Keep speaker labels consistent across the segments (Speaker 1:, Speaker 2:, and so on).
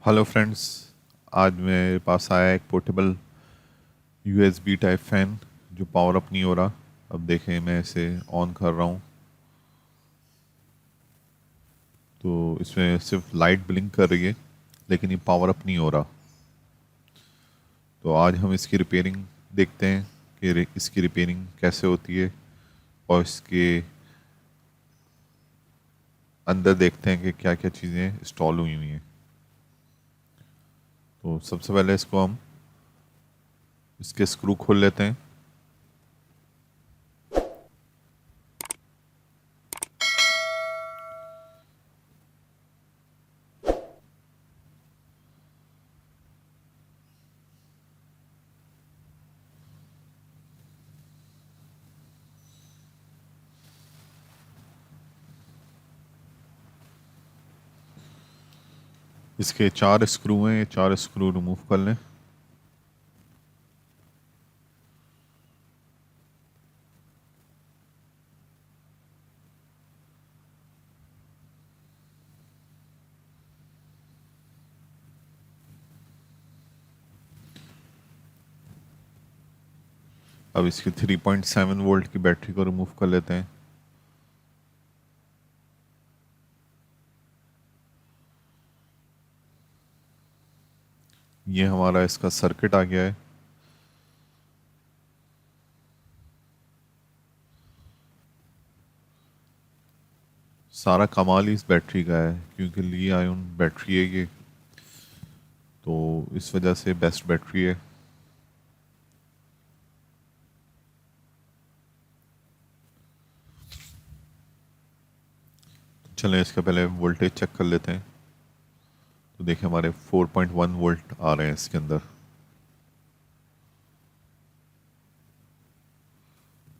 Speaker 1: Hello friends. आज मेरे पास आया एक पोर्टेबल यूएसबी टाइप फ़ैन जो पावर अप नहीं हो रहा। अब देखें, मैं इसे ऑन कर रहा हूँ तो इसमें सिर्फ लाइट ब्लिंक कर रही है, लेकिन ये पावर अप नहीं हो रहा। तो आज हम इसकी रिपेयरिंग देखते हैं कि इसकी रिपेयरिंग कैसे होती है, और इसके अंदर देखते हैं कि क्या क्या चीज़ें इंस्टॉल हुई हुई हैं। तो सबसे पहले इसको हम इसके स्क्रू खोल लेते हैं। इसके 4 स्क्रू हैं, ये 4 स्क्रू रिमूव कर लें। अब इसकी 3.7 वोल्ट की बैटरी को रिमूव कर लेते हैं। ये हमारा इसका सर्किट आ गया है। सारा कमाल ही इस बैटरी का है, क्योंकि ली आयन बैटरी है ये, तो इस वजह से बेस्ट बैटरी है। चलें इसका पहले वोल्टेज चेक कर लेते हैं। तो देखें, हमारे 4.1 वोल्ट आ रहे हैं इसके अंदर।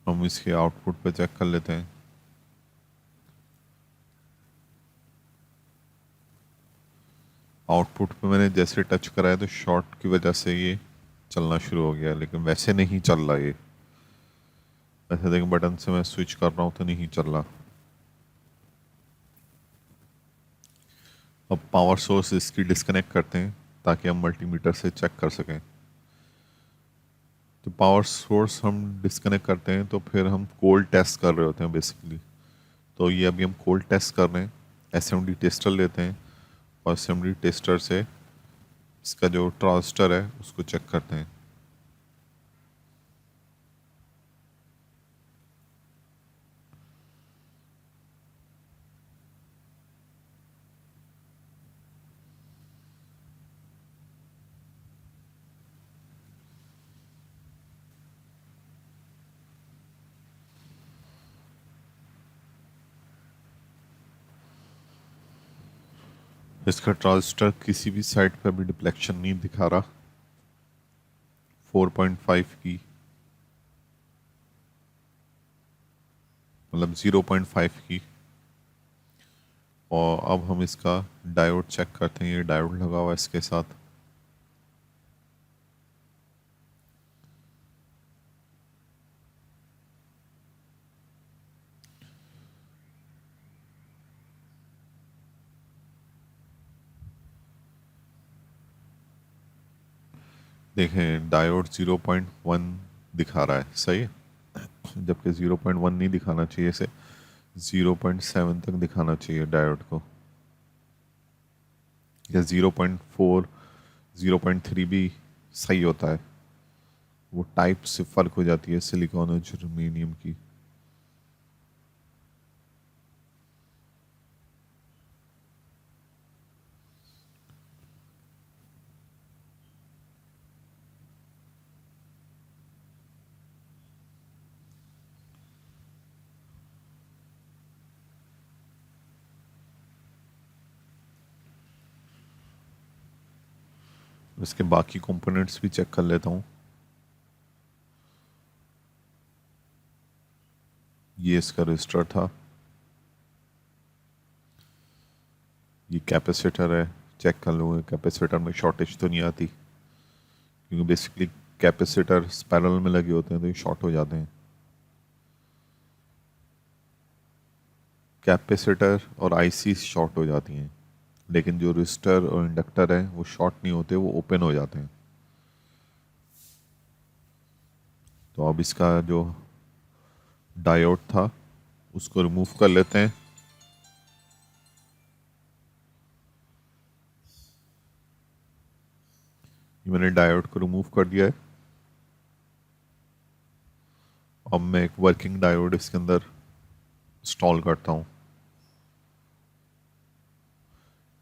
Speaker 1: हम इसके आउटपुट पे चेक कर लेते हैं। आउटपुट पे मैंने जैसे टच कराया तो शॉर्ट की वजह से ये चलना शुरू हो गया, लेकिन वैसे नहीं चल रहा ये। वैसे देखें, बटन से मैं स्विच कर रहा हूँ तो नहीं चल रहा। अब पावर सोर्स इसकी डिस्कनेक्ट करते हैं ताकि हम मल्टीमीटर से चेक कर सकें। तो पावर सोर्स हम डिस्कनेक्ट करते हैं तो फिर हम कोल्ड टेस्ट कर रहे होते हैं बेसिकली। तो ये अभी हम कोल्ड टेस्ट कर रहे हैं। एसएमडी टेस्टर लेते हैं और एसएमडी टेस्टर से इसका जो ट्रांजिस्टर है उसको चेक करते हैं। इसका ट्रांजिस्टर किसी भी साइड पर भी डिफ्लेक्शन नहीं दिखा रहा। 4.5 की, मतलब 0.5 की। और अब हम इसका डायोड चेक करते हैं। ये डायोड लगा हुआ है इसके साथ। देखें, डायोड 0.1 दिखा रहा है, सही है, जबकि 0.1 नहीं दिखाना चाहिए, इसे 0.7 तक दिखाना चाहिए डायोड को, या 0.4 0.3 भी सही होता है। वो टाइप से फ़र्क हो जाती है सिलिकॉन और जर्मेनियम की। इसके बाकी कंपोनेंट्स भी चेक कर लेता हूँ। ये इसका रजिस्टर था, ये कैपेसिटर है। चेक कर लूँगा कैपेसिटर में शॉर्टेज तो नहीं आती, क्योंकि बेसिकली कैपेसिटर स्पाइरल में लगे होते हैं तो ये शॉर्ट हो जाते हैं। कैपेसिटर और आईसी शॉर्ट हो जाती हैं लेकिन जो रजिस्टर और इंडक्टर है वो शॉर्ट नहीं होते, वो ओपन हो जाते हैं। तो अब इसका जो डायोड था उसको रिमूव कर लेते हैं। ये मैंने डायोड को रिमूव कर दिया है। अब मैं एक वर्किंग डायोड इसके अंदर इंस्टॉल करता हूँ।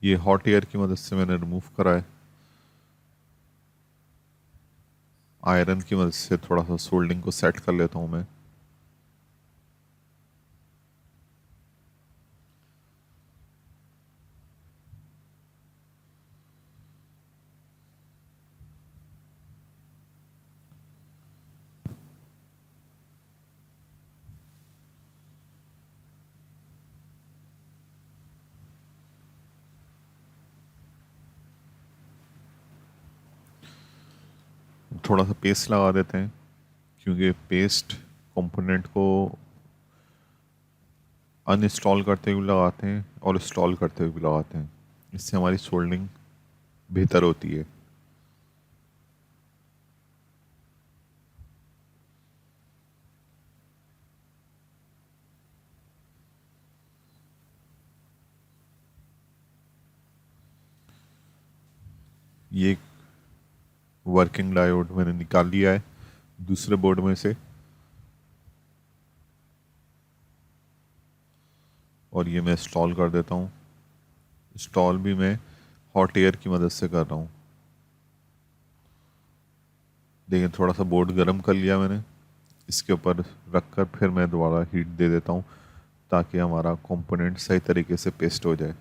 Speaker 1: ये हॉट एयर की मदद से मैंने रिमूव करा है। आयरन की मदद से थोड़ा सा सोल्डिंग को सेट कर लेता हूँ मैं। थोड़ा सा पेस्ट लगा देते हैं, क्योंकि पेस्ट कंपोनेंट को अनइंस्टॉल करते हुए भी लगाते हैं और इंस्टॉल करते हुए भी लगाते हैं। इससे हमारी सोल्डिंग बेहतर होती है। ये वर्किंग डायोड मैंने निकाल लिया है दूसरे बोर्ड में से, और ये मैं इंस्टॉल कर देता हूँ। इंस्टॉल भी मैं हॉट एयर की मदद से कर रहा हूँ। देखिए थोड़ा सा बोर्ड गर्म कर लिया मैंने, इसके ऊपर रख कर फिर मैं दोबारा हीट दे देता हूँ ताकि हमारा कंपोनेंट सही तरीके से पेस्ट हो जाए।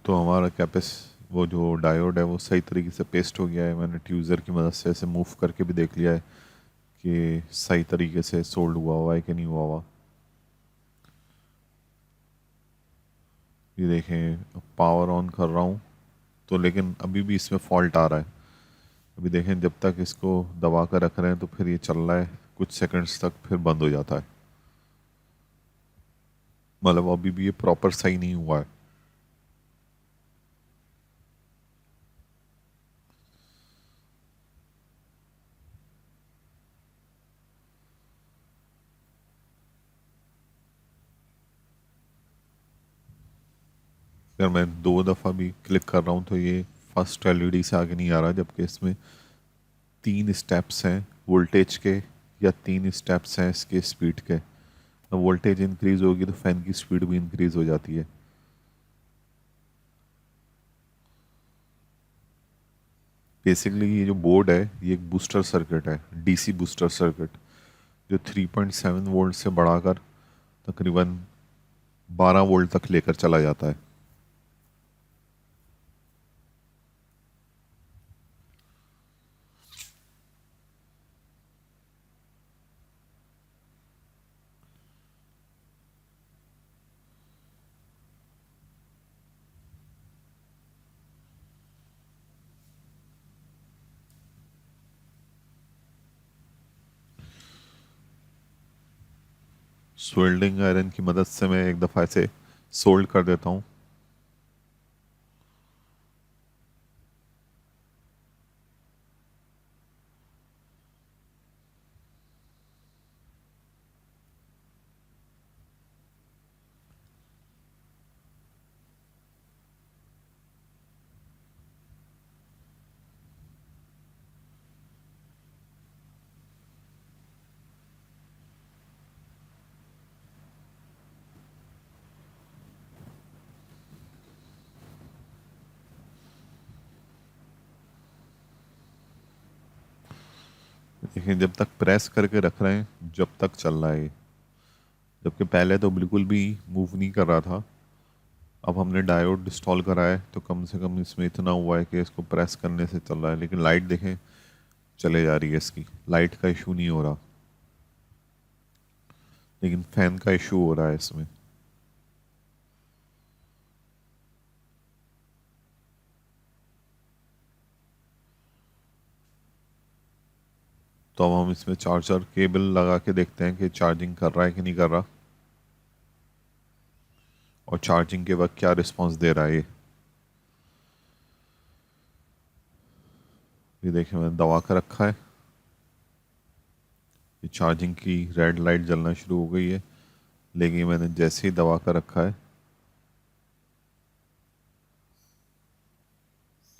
Speaker 1: तो हमारा कैपेस वो जो डायोड है वो सही तरीके से पेस्ट हो गया है। मैंने ट्यूज़र की मदद से ऐसे मूव करके भी देख लिया है कि सही तरीके से सोल्ड हुआ है कि नहीं हुआ। ये देखें पावर ऑन कर रहा हूँ तो लेकिन अभी भी इसमें फॉल्ट आ रहा है। अभी देखें जब तक इसको दबा कर रख रहे हैं तो फिर ये चल रहा है कुछ सेकंड्स तक, फिर बंद हो जाता है। मतलब अभी भी ये प्रॉपर सही नहीं हुआ है। अगर मैं 2 दफ़ा भी क्लिक कर रहा हूँ तो ये फर्स्ट एलईडी से आगे नहीं आ रहा, जबकि इसमें 3 स्टेप्स हैं वोल्टेज के, या 3 स्टेप्स हैं इसके स्पीड के। वोल्टेज इंक्रीज होगी तो फैन की स्पीड भी इंक्रीज हो जाती है। बेसिकली ये जो बोर्ड है ये एक बूस्टर सर्किट है, डीसी बूस्टर सर्किट, जो 3.7 वोल्ट से बढ़ाकर तकरीबन 12 वोल्ट तक लेकर चला जाता है। सोल्डिंग आयरन की मदद से मैं एक दफ़ा ऐसे सोल्ड कर देता हूँ। देखिए जब तक प्रेस करके रख रहे हैं जब तक चल रहा है ये। जबकि पहले तो बिल्कुल भी मूव नहीं कर रहा था, अब हमने डायोड इंस्टॉल करा है तो कम से कम इसमें इतना हुआ है कि इसको प्रेस करने से चल रहा है, लेकिन लाइट देखें चले जा रही है, इसकी लाइट का इशू नहीं हो रहा, लेकिन फैन का इशू हो रहा है इसमें। तो अब हम इसमें चार्जर केबल लगा के देखते हैं कि चार्जिंग कर रहा है कि नहीं कर रहा, और चार्जिंग के वक्त क्या रिस्पांस दे रहा है ये देखिए मैंने दबा कर रखा है, ये चार्जिंग की रेड लाइट जलना शुरू हो गई है, लेकिन मैंने जैसे ही दबा कर रखा है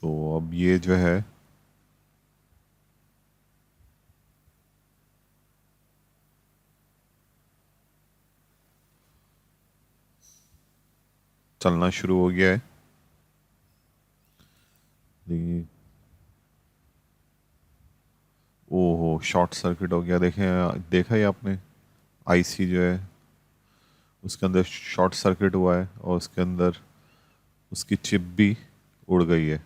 Speaker 1: तो अब ये जो है चलना शुरू हो गया है। देखिए ओहो शॉर्ट सर्किट हो गया, देखें देखा ही आपने, आईसी जो है उसके अंदर शॉर्ट सर्किट हुआ है और उसके अंदर उसकी चिप भी उड़ गई है।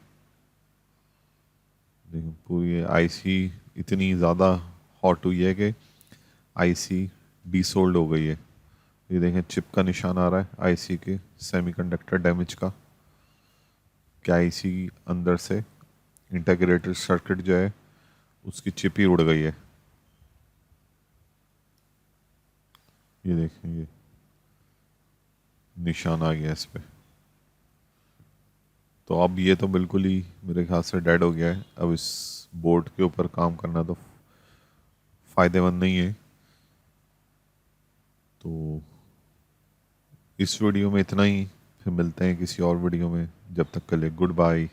Speaker 1: देखिए पूरी आईसी इतनी ज़्यादा हॉट हुई है कि आईसी डीसोल्ड हो गई है। ये देखें चिप का निशान आ रहा है आईसी के सेमीकंडक्टर डैमेज का, कि आईसी अंदर से इंटीग्रेटेड सर्किट जो है उसकी चिप ही उड़ गई है। ये देखें ये निशान आ गया इस पे। तो अब ये तो बिल्कुल ही मेरे ख्याल से डेड हो गया है, अब इस बोर्ड के ऊपर काम करना तो फ़ायदेमंद नहीं है। तो इस वीडियो में इतना ही, फिर मिलते हैं किसी और वीडियो में, जब तक के लिए गुड बाय।